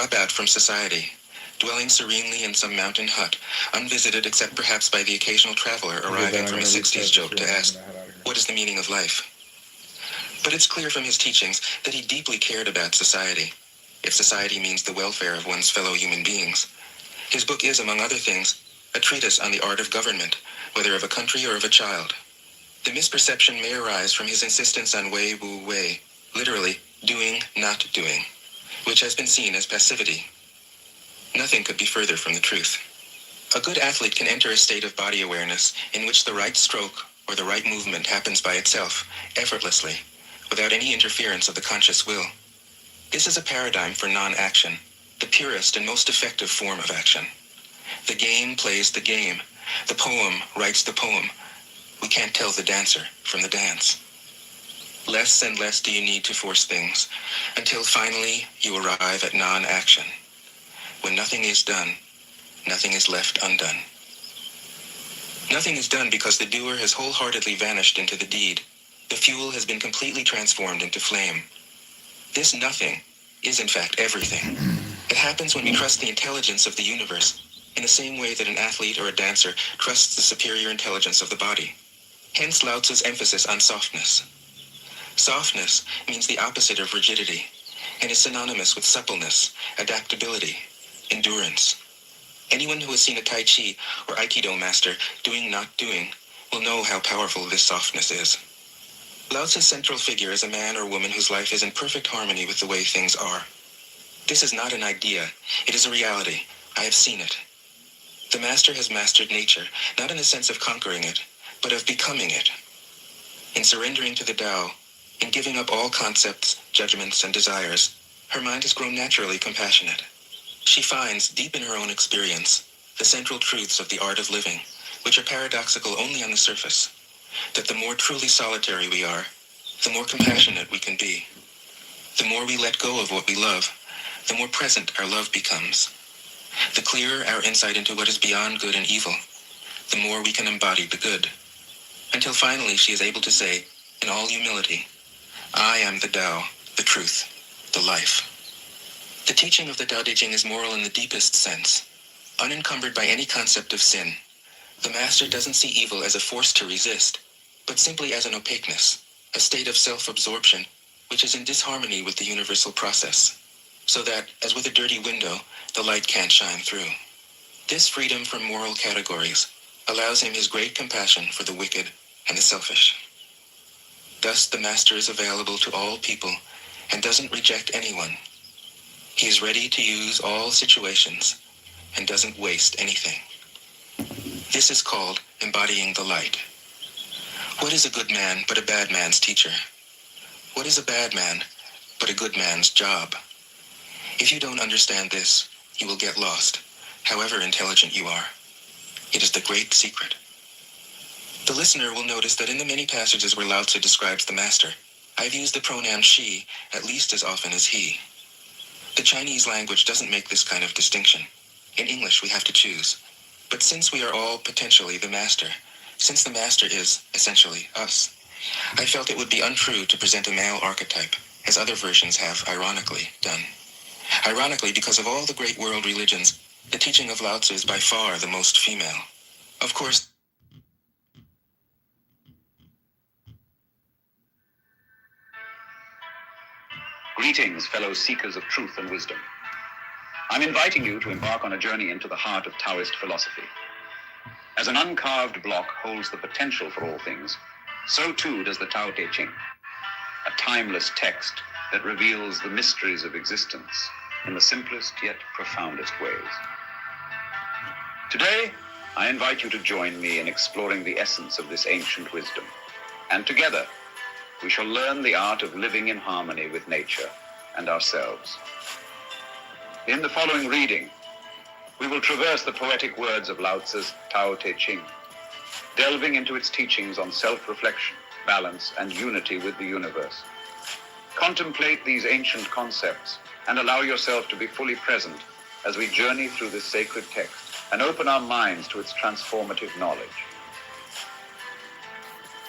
dropout from society, dwelling serenely in some mountain hut, unvisited except perhaps by the occasional traveler arriving from a 60s joke to ask, what is the meaning of life? But it's clear from his teachings that he deeply cared about society, if society means the welfare of one's fellow human beings. His book is, among other things, a treatise on the art of government, whether of a country or of a child. The misperception may arise from his insistence on wei wu wei, literally, doing, not doing, which has been seen as passivity. Nothing could be further from the truth. A good athlete can enter a state of body awareness in which the right stroke or the right movement happens by itself, effortlessly, without any interference of the conscious will. This is a paradigm for non-action, the purest and most effective form of action. The game plays the game. The poem writes the poem. We can't tell the dancer from the dance. Less and less do you need to force things, until finally you arrive at non-action. When nothing is done, nothing is left undone. Nothing is done because the doer has wholeheartedly vanished into the deed. The fuel has been completely transformed into flame. This nothing is in fact everything. It happens when we trust the intelligence of the universe, in the same way that an athlete or a dancer trusts the superior intelligence of the body. Hence Lao Tzu's emphasis on softness. Softness means the opposite of rigidity, and is synonymous with suppleness, adaptability, endurance. Anyone who has seen a Tai Chi or Aikido master doing not doing will know how powerful this softness is. Lao Tzu's central figure is a man or woman whose life is in perfect harmony with the way things are. This is not an idea, it is a reality. I have seen it. The master has mastered nature, not in the sense of conquering it, but of becoming it. In surrendering to the Tao, in giving up all concepts, judgments, and desires, her mind has grown naturally compassionate. She finds, deep in her own experience, the central truths of the art of living, which are paradoxical only on the surface, that the more truly solitary we are, the more compassionate we can be. The more we let go of what we love, the more present our love becomes. The clearer our insight into what is beyond good and evil, the more we can embody the good. Until finally she is able to say, in all humility, I am the Tao, the truth, the life. The teaching of the Tao Te Ching is moral in the deepest sense, unencumbered by any concept of sin. The master doesn't see evil as a force to resist, but simply as an opaqueness, a state of self-absorption, which is in disharmony with the universal process, so that, as with a dirty window, the light can't shine through. This freedom from moral categories allows him his great compassion for the wicked and the selfish. Thus the master is available to all people and doesn't reject anyone. He is ready to use all situations and doesn't waste anything. This is called embodying the light. What is a good man but a bad man's teacher? What is a bad man but a good man's job? If you don't understand this, you will get lost, however intelligent you are. It is the great secret. The listener will notice that in the many passages where Lao Tzu describes the master, I've used the pronoun she at least as often as he. The Chinese language doesn't make this kind of distinction. In English, we have to choose. But since we are all potentially the master, since the master is, essentially, us, I felt it would be untrue to present a male archetype, as other versions have, ironically, done. Ironically, because of all the great world religions, the teaching of Lao Tzu is by far the most female. Of course, Greetings, fellow seekers of truth and wisdom. I'm inviting you to embark on a journey into the heart of Taoist philosophy. As an uncarved block holds the potential for all things, so too does the Tao Te Ching, a timeless text that reveals the mysteries of existence in the simplest yet profoundest ways. Today, I invite you to join me in exploring the essence of this ancient wisdom, and together, we shall learn the art of living in harmony with nature and ourselves. In the following reading, we will traverse the poetic words of Lao Tzu's Tao Te Ching, delving into its teachings on self-reflection, balance, and unity with the universe. Contemplate these ancient concepts and allow yourself to be fully present as we journey through this sacred text and open our minds to its transformative knowledge.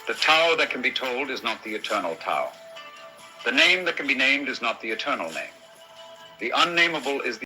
The Tao that can be told is not the eternal Tao. The name that can be named is not the eternal name. The unnameable is the